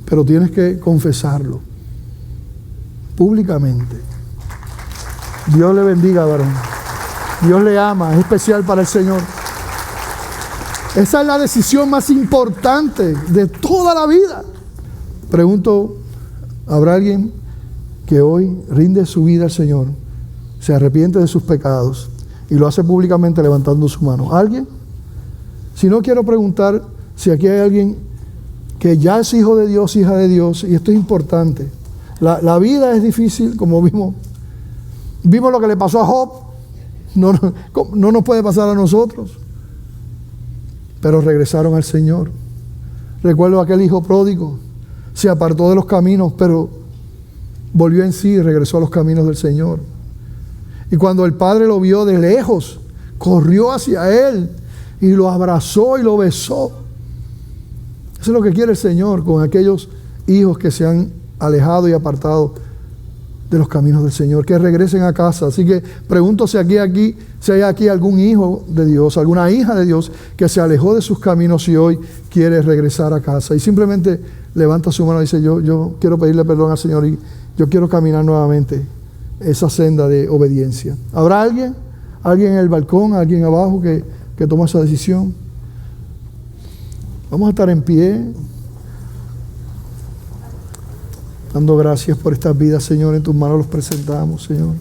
Pero tienes que confesarlo públicamente. Dios le bendiga, varón. Dios le ama, es especial para el Señor. Esa es la decisión más importante de toda la vida. Pregunto, ¿habrá alguien que hoy rinde su vida al Señor, se arrepiente de sus pecados y lo hace públicamente levantando su mano? ¿Alguien? Si no, quiero preguntar si aquí hay alguien que ya es hijo de Dios, hija de Dios, y esto es importante. La vida es difícil, como vimos lo que le pasó a Job, no nos puede pasar a nosotros, pero regresaron al Señor. Recuerdo aquel hijo pródigo, se apartó de los caminos, pero volvió en sí y regresó a los caminos del Señor. Y cuando el padre lo vio de lejos, corrió hacia él y lo abrazó y lo besó. Eso es lo que quiere el Señor con aquellos hijos que se han alejado y apartado de los caminos del Señor, que regresen a casa. Así que pregunto si hay aquí algún hijo de Dios, alguna hija de Dios que se alejó de sus caminos y hoy quiere regresar a casa. Y simplemente levanta su mano y dice, yo quiero pedirle perdón al Señor y yo quiero caminar nuevamente esa senda de obediencia. ¿Habrá alguien? ¿Alguien en el balcón? ¿Alguien abajo que toma esa decisión? Vamos a estar en pie, dando gracias por estas vidas, Señor. En tus manos los presentamos, Señor.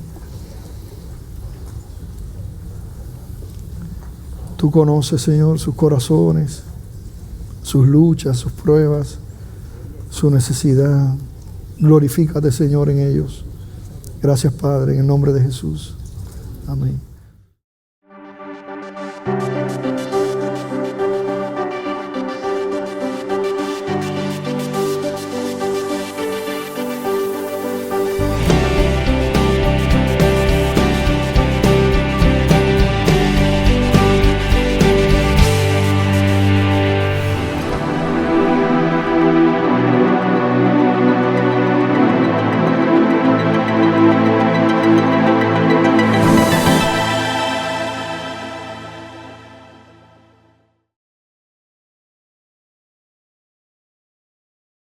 Tú conoces, Señor, sus corazones, sus luchas, sus pruebas, su necesidad. Glorifícate, Señor, en ellos. Gracias, Padre, en el nombre de Jesús. Amén.